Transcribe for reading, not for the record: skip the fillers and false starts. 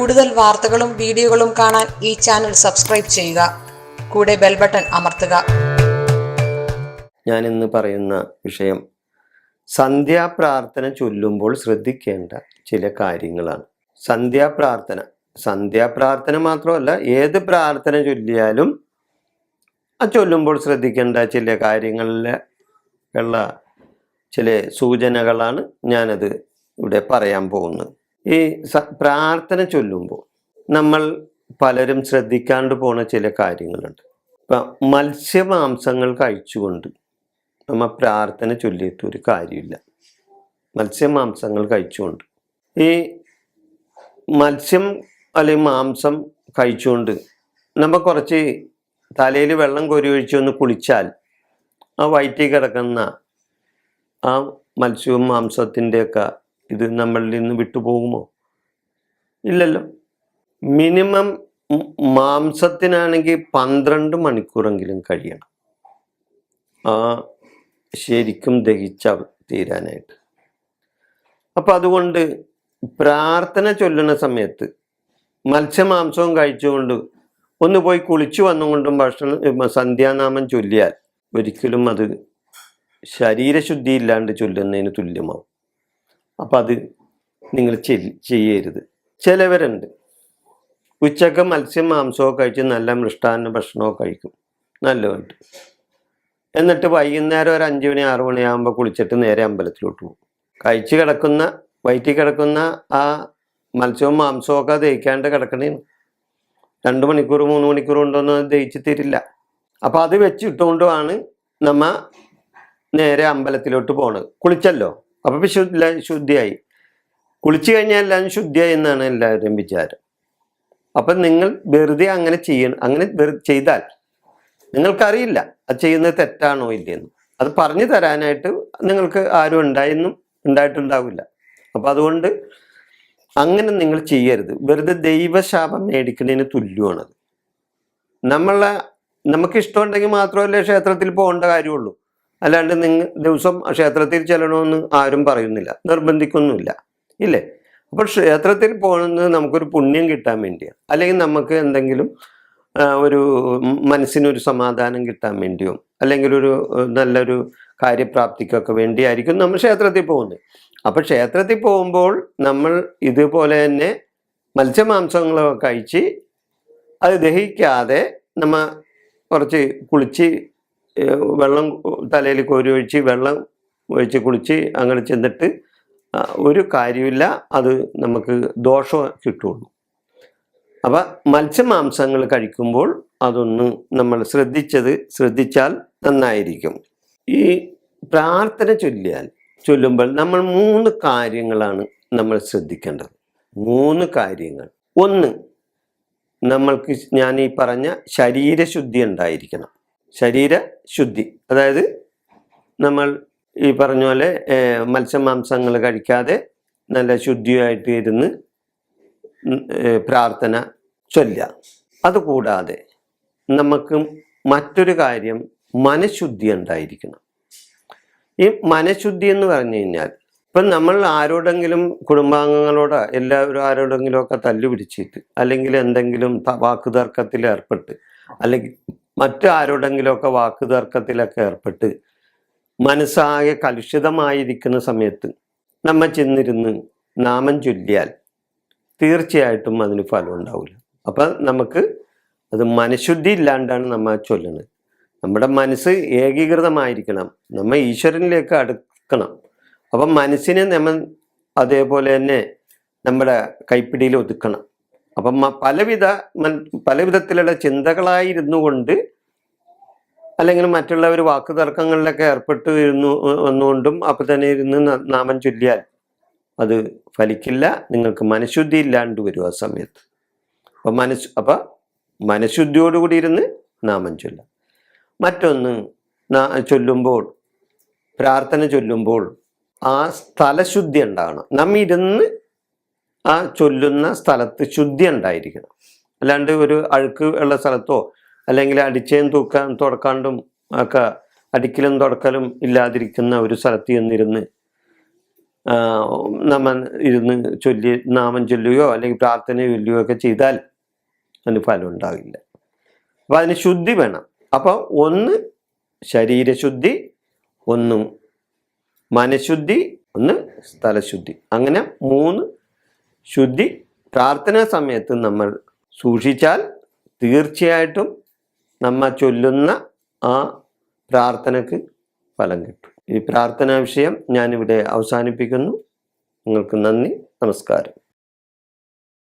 കൂടുതൽ വാർത്തകളും വീഡിയോകളും കാണാൻ ഈ ചാനൽ സബ്സ്ക്രൈബ് ചെയ്യുക. കൂടെ ബെൽ ബട്ടൺ അമർത്തുക. ഞാൻ ഇന്ന് പറയുന്ന വിഷയം സന്ധ്യാപ്രാർത്ഥന ചൊല്ലുമ്പോൾ ശ്രദ്ധിക്കേണ്ട ചില കാര്യങ്ങളാണ്. സന്ധ്യാപ്രാർത്ഥന മാത്രമല്ല, ഏത് പ്രാർത്ഥന ചൊല്ലിയാലും ചൊല്ലുമ്പോൾ ശ്രദ്ധിക്കേണ്ട ചില കാര്യങ്ങളിൽ ഉള്ള ചില സൂചനകളാണ് ഞാനത് ഇവിടെ പറയാൻ പോകുന്നത്. ഈ പ്രാർത്ഥന ചൊല്ലുമ്പോൾ നമ്മൾ പലരും ശ്രദ്ധിക്കാണ്ട് പോണ ചില കാര്യങ്ങളുണ്ട്. ഇപ്പം മത്സ്യമാംസങ്ങൾ കഴിച്ചുകൊണ്ട് നമ്മൾ പ്രാർത്ഥന ചൊല്ലിയിട്ട് ഒരു കാര്യമില്ല. മത്സ്യമാംസങ്ങൾ കഴിച്ചുകൊണ്ട് ഈ മത്സ്യം അല്ലെങ്കിൽ മാംസം കഴിച്ചുകൊണ്ട് നമ്മൾ കുറച്ച് തലയിൽ വെള്ളം കോരി ഒഴിച്ചൊന്ന് കുളിച്ചാൽ ആ വയറ്റിൽ കിടക്കുന്ന ആ മത്സ്യവും മാംസത്തിൻ്റെയൊക്കെ ഇത് നമ്മളിൽ നിന്ന് വിട്ടുപോകുമോ? ഇല്ലല്ലോ. മിനിമം മാംസത്തിനാണെങ്കിൽ 12 മണിക്കൂറെങ്കിലും കഴിയണം ശരിക്കും ദഹിച്ച തീരാനായിട്ട്. അപ്പം അതുകൊണ്ട് പ്രാർത്ഥന ചൊല്ലുന്ന സമയത്ത് മത്സ്യമാംസവും കഴിച്ചുകൊണ്ട് ഒന്ന് പോയി കുളിച്ചു വന്നുകൊണ്ടും സന്ധ്യാനാമം ചൊല്ലിയാൽ ഒരിക്കലും അത് ശരീരശുദ്ധി ഇല്ലാണ്ട് ചൊല്ലുന്നതിന് തുല്യമാവും. അപ്പം അത് നിങ്ങൾ ചെയ്യരുത്. ചിലവരുണ്ട് ഉച്ചക്ക് മത്സ്യം മാംസമൊക്കെ കഴിച്ച് നല്ല മൃഷ്ടാന്ന ഭക്ഷണമൊക്കെ കഴിക്കും നല്ലതായിട്ട്. എന്നിട്ട് വൈകുന്നേരം ഒരു 5 മണി 6 മണിയാകുമ്പോൾ കുളിച്ചിട്ട് നേരെ അമ്പലത്തിലോട്ട് പോകും. വയറ്റിൽ കിടക്കുന്ന ആ മത്സ്യവും മാംസവും ഒക്കെ ദഹിക്കാണ്ട് കിടക്കണേ 2 മണിക്കൂർ 3 മണിക്കൂർ കൊണ്ടൊന്നും അത് ദഹിച്ച് തരില്ല. അപ്പം അത് വെച്ചിട്ടുകൊണ്ടുമാണ് നമ്മ നേരെ അമ്പലത്തിലോട്ട് പോണത്. കുളിച്ചല്ലോ, അപ്പം ശുദ്ധിയായി. കുളിച്ചു കഴിഞ്ഞാൽ എല്ലാം ശുദ്ധിയായി എന്നാണ് എല്ലാവരുടെയും വിചാരം. അപ്പം നിങ്ങൾ വെറുതെ അങ്ങനെ ചെയ്താൽ നിങ്ങൾക്കറിയില്ല അത് ചെയ്യുന്നത് തെറ്റാണോ ഇല്ലയെന്ന്. അത് പറഞ്ഞു തരാനായിട്ട് നിങ്ങൾക്ക് ആരും ഉണ്ടായിട്ടുണ്ടാവില്ല. അപ്പം അതുകൊണ്ട് അങ്ങനെ നിങ്ങൾ ചെയ്യരുത്. വെറുതെ ദൈവശാപം മേടിക്കുന്നതിന് തുല്യമാണത്. നമുക്ക് ഇഷ്ടമുണ്ടെങ്കിൽ മാത്രമല്ലേ ക്ഷേത്രത്തിൽ പോകേണ്ട കാര്യമുള്ളൂ. അല്ലാണ്ട് ദിവസം ക്ഷേത്രത്തിൽ ചെല്ലണമെന്ന് ആരും പറയുന്നില്ല, നിർബന്ധിക്കൊന്നുമില്ല, ഇല്ലേ? അപ്പോൾ ക്ഷേത്രത്തിൽ പോകുന്നത് നമുക്കൊരു പുണ്യം കിട്ടാൻ വേണ്ടിയാണ്, അല്ലെങ്കിൽ നമുക്ക് എന്തെങ്കിലും ഒരു മനസ്സിനൊരു സമാധാനം കിട്ടാൻ വേണ്ടിയോ അല്ലെങ്കിൽ ഒരു നല്ലൊരു കാര്യപ്രാപ്തിക്കൊക്കെ വേണ്ടിയായിരിക്കും നമ്മൾ ക്ഷേത്രത്തിൽ പോകുന്നത്. അപ്പോൾ ക്ഷേത്രത്തിൽ പോകുമ്പോൾ നമ്മൾ ഇതുപോലെ തന്നെ മത്സ്യമാംസങ്ങളൊക്കെ കഴിച്ച് അത് ദഹിക്കാതെ നമ്മൾ കുറച്ച് കുളിച്ച് വെള്ളം തലയിൽ കോരി ഒഴിച്ച് വെള്ളം ഒഴിച്ച് കുളിച്ച് അങ്ങനെ ചെന്നിട്ട് ഒരു കാര്യമില്ല, അത് നമുക്ക് ദോഷം കിട്ടുള്ളൂ. അപ്പം മത്സ്യമാംസങ്ങൾ കഴിക്കുമ്പോൾ അതൊന്ന് നമ്മൾ ശ്രദ്ധിച്ചാൽ നന്നായിരിക്കും. ഈ പ്രാർത്ഥന ചൊല്ലുമ്പോൾ നമ്മൾ 3 കാര്യങ്ങളാണ് നമ്മൾ ശ്രദ്ധിക്കേണ്ടത്. 3 കാര്യങ്ങൾ. ഒന്ന്, നമ്മൾക്ക് ഞാൻ ഈ പറഞ്ഞ ശരീരശുദ്ധി ഉണ്ടായിരിക്കണം. ശരീരശുദ്ധി അതായത് നമ്മൾ ഈ പറഞ്ഞ പോലെ മത്സ്യമാംസങ്ങൾ കഴിക്കാതെ നല്ല ശുദ്ധിയായിട്ട് ഇരുന്ന് പ്രാർത്ഥന ചൊല്ലുക. അതുകൂടാതെ നമുക്ക് മറ്റൊരു കാര്യം മനഃശുദ്ധി ഉണ്ടായിരിക്കണം. ഈ മനഃശുദ്ധി എന്ന് പറഞ്ഞു കഴിഞ്ഞാൽ ഇപ്പം നമ്മൾ ആരോടെങ്കിലും കുടുംബാംഗങ്ങളോട് എല്ലാവരും ആരോടെങ്കിലും ഒക്കെ തല്ലുപിടിച്ചിട്ട് അല്ലെങ്കിൽ എന്തെങ്കിലും വാക്കുതർക്കത്തിൽ ഏർപ്പെട്ട് അല്ലെങ്കിൽ മറ്റാരോടെങ്കിലുമൊക്കെ വാക്കുതർക്കത്തിലൊക്കെ ഏർപ്പെട്ട് മനസ്സാകെ കലുഷിതമായിരിക്കുന്ന സമയത്ത് നമ്മൾ ചെന്നിരുന്ന് നാമം ചൊല്ലിയാൽ തീർച്ചയായിട്ടും അതിന് ഫലം ഉണ്ടാവില്ല. അപ്പം നമുക്ക് അത് മനഃശുദ്ധി ഇല്ലാണ്ടാണ് നമ്മൾ ചൊല്ലുന്നത്. നമ്മുടെ മനസ്സ് ഏകീകൃതമായിരിക്കണം, നമ്മൾ ഈശ്വരനിലേക്ക് അടുക്കണം. അപ്പം മനസ്സിനെ നമ്മൾ അതേപോലെ തന്നെ നമ്മുടെ കൈപ്പിടിയിൽ ഒതുക്കണം. അപ്പം പല വിധത്തിലുള്ള ചിന്തകളായിരുന്നു കൊണ്ട് അല്ലെങ്കിൽ മറ്റുള്ളവർ വാക്കുതർക്കങ്ങളിലൊക്കെ വന്നുകൊണ്ടും അപ്പം തന്നെ ഇരുന്ന് നാമം ചൊല്ലിയാൽ അത് ഫലിക്കില്ല. നിങ്ങൾക്ക് മനഃശുദ്ധി ഇല്ലാണ്ട് വരും ആ സമയത്ത്. അപ്പം മനഃശുദ്ധിയോടുകൂടി ഇരുന്ന് നാമം ചൊല്ലാം. മറ്റൊന്ന്, പ്രാർത്ഥന ചൊല്ലുമ്പോൾ ആ സ്ഥലശുദ്ധി ഉണ്ടാകണം. നമ്മ ഇരുന്ന് ആ ചൊല്ലുന്ന സ്ഥലത്ത് ശുദ്ധി ഉണ്ടായിരിക്കണം. അല്ലാണ്ട് ഒരു അഴുക്ക് ഉള്ള സ്ഥലത്തോ അല്ലെങ്കിൽ അടിച്ചേം തുടക്കാണ്ടും ഒക്കെ അടിക്കലും തുടക്കലും ഇല്ലാതിരിക്കുന്ന ഒരു സ്ഥലത്ത് ചെന്നിരുന്ന് നമ്മൾ ഇരുന്ന് നാമം ചൊല്ലുകയോ അല്ലെങ്കിൽ പ്രാർത്ഥന ചൊല്ലുകയോ ഒക്കെ ചെയ്താൽ അതിന് ഫലം ഉണ്ടാകില്ല. അപ്പം അതിന് ശുദ്ധി വേണം. അപ്പോൾ ഒന്ന് ശരീരശുദ്ധി, ഒന്ന് മനഃശുദ്ധി, ഒന്ന് സ്ഥലശുദ്ധി. അങ്ങനെ 3 ശുദ്ധി പ്രാർത്ഥനാ സമയത്ത് നമ്മൾ സൂക്ഷിച്ചാൽ തീർച്ചയായിട്ടും നമ്മൾ ചൊല്ലുന്ന ആ പ്രാർത്ഥനയ്ക്ക് ഫലം കിട്ടും. ഈ പ്രാർത്ഥനാ വിഷയം ഞാനിവിടെ അവസാനിപ്പിക്കുന്നു. നിങ്ങൾക്ക് നന്ദി, നമസ്കാരം.